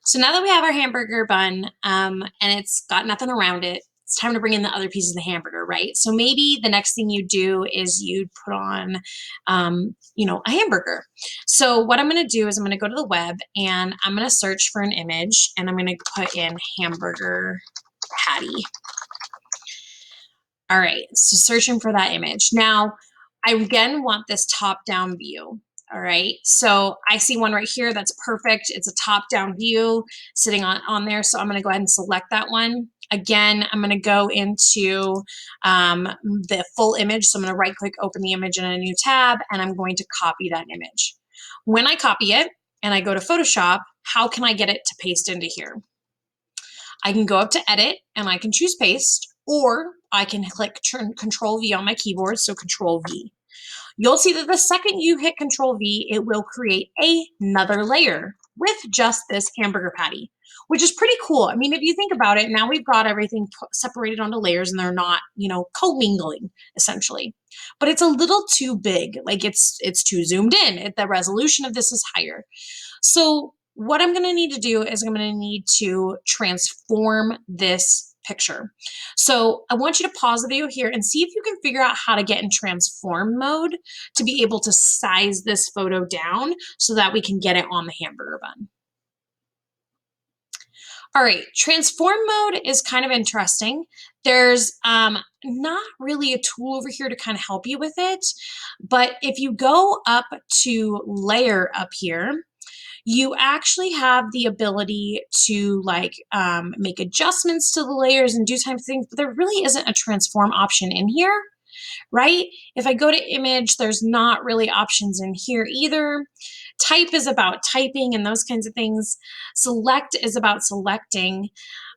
So now that we have our hamburger bun, and it's got nothing around it, it's time to bring in the other pieces of the hamburger, right? So maybe the next thing you do is you put on, a hamburger. So what I'm going to do is I'm going to go to the web and I'm going to search for an image and I'm going to put in hamburger patty. All right, so searching for that image. Now, I again want this top-down view. All right, so I see one right here that's perfect. It's a top-down view sitting on there, so I'm gonna go ahead and select that one. Again, I'm gonna go into the full image, so I'm gonna right-click, open the image in a new tab, and I'm going to copy that image. When I copy it and I go to Photoshop, how can I get it to paste into here? I can go up to edit and I can choose paste, or I can click Control V on my keyboard, so Control V. You'll see that the second you hit Control V, it will create another layer with just this hamburger patty, which is pretty cool. I mean, if you think about it, now we've got everything separated onto layers and they're not, commingling essentially. But it's a little too big, like it's too zoomed in. The resolution of this is higher. So what I'm going to need to do is I'm going to need to transform this picture. So I want you to pause the video here and see if you can figure out how to get in transform mode to be able to size this photo down so that we can get it on the hamburger bun. All right, transform mode is kind of interesting. There's not really a tool over here to kind of help you with it, but if you go up to layer up here, you actually have the ability to make adjustments to the layers and do types of things, but there really isn't a transform option in here, right? If I go to image, there's not really options in here either. Type is about typing and those kinds of things. Select is about selecting.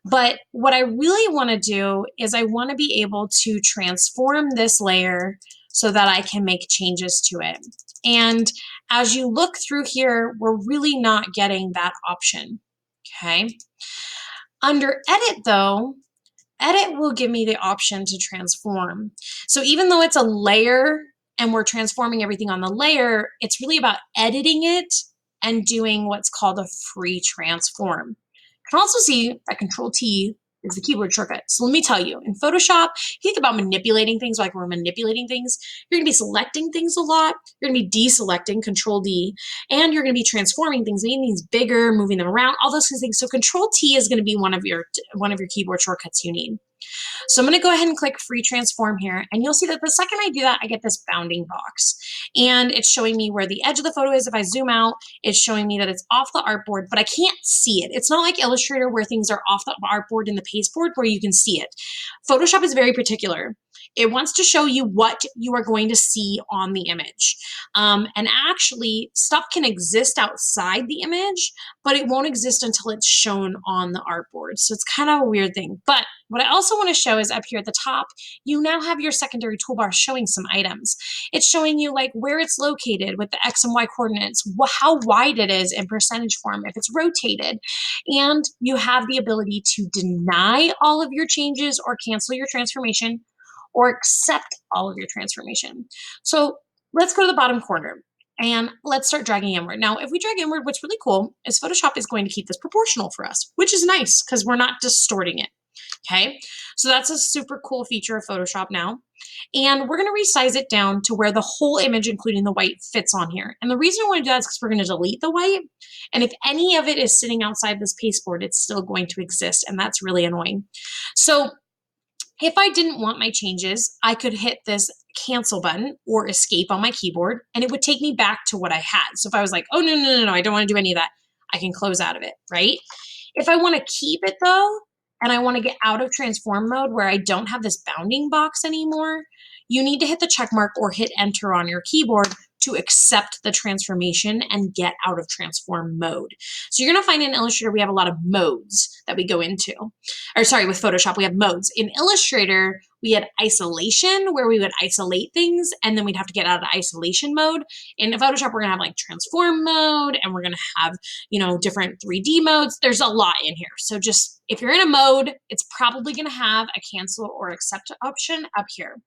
But what I really want to do is I want to be able to transform this layer so that I can make changes to it. And as you look through here, we're really not getting that option, okay? Under edit though, edit will give me the option to transform. So even though it's a layer and we're transforming everything on the layer, it's really about editing it and doing what's called a free transform. You can also see that Control T is the keyboard shortcut. So let me tell you, in Photoshop, if you think about manipulating things like we're manipulating things, you're gonna be selecting things a lot, you're gonna be deselecting, Control D, and you're gonna be transforming things, making things bigger, moving them around, all those kinds of things. So Control T is gonna be one of your keyboard shortcuts you need. So I'm going to go ahead and click free transform here. And you'll see that the second I do that, I get this bounding box. And it's showing me where the edge of the photo is. If I zoom out, it's showing me that it's off the artboard, but I can't see it. It's not like Illustrator where things are off the artboard and the pasteboard where you can see it. Photoshop is very particular. It wants to show you what you are going to see on the image. And actually, stuff can exist outside the image, but it won't exist until it's shown on the artboard. So it's kind of a weird thing. But what I also want to show is up here at the top, you now have your secondary toolbar showing some items. It's showing you like where it's located with the X and Y coordinates, how wide it is in percentage form, if it's rotated. And you have the ability to deny all of your changes or cancel your transformation or accept all of your transformation. So let's go to the bottom corner and let's start dragging inward. Now, if we drag inward, what's really cool is Photoshop is going to keep this proportional for us, which is nice because we're not distorting it. Okay, so that's a super cool feature of Photoshop now. And we're going to resize it down to where the whole image, including the white, fits on here. And the reason I want to do that is because we're going to delete the white. And if any of it is sitting outside this pasteboard, it's still going to exist. And that's really annoying. So if I didn't want my changes, I could hit this cancel button or escape on my keyboard, and it would take me back to what I had. So if I was like, oh, no, I don't want to do any of that, I can close out of it, right? If I want to keep it though, and I want to get out of transform mode where I don't have this bounding box anymore, you need to hit the check mark or hit enter on your keyboard to accept the transformation and get out of transform mode. So you're going to find in Illustrator we have a lot of modes. that we go into. Or sorry, with Photoshop, we have modes. In Illustrator, we had isolation where we would isolate things and then we'd have to get out of isolation mode. In Photoshop, we're gonna have like transform mode and we're gonna have, different 3D modes. There's a lot in here. So just, if you're in a mode, it's probably gonna have a cancel or accept option up here.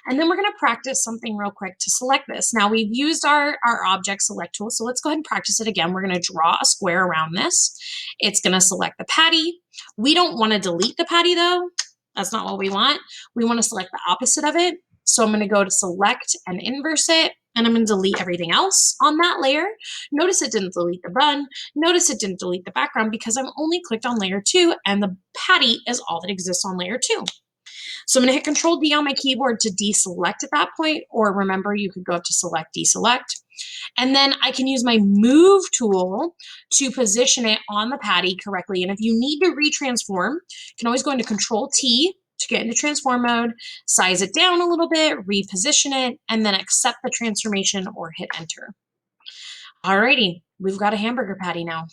And then we're going to practice something real quick to select this. Now we've used our object select tool, so let's go ahead and practice it again. We're going to draw a square around this. It's going to select the patty. We don't want to delete the patty though. That's not what we want. We want to select the opposite of it. So I'm going to go to select and inverse it, and I'm going to delete everything else on that layer. Notice it didn't delete the bun. Notice it didn't delete the background because I'm only clicked on layer 2 and the patty is all that exists on layer 2. So I'm going to hit Control D on my keyboard to deselect at that point, or remember, you could go up to select, deselect. And then I can use my move tool to position it on the patty correctly. And if you need to retransform, you can always go into Control T to get into transform mode, size it down a little bit, reposition it, and then accept the transformation or hit enter. Alrighty, we've got a hamburger patty now.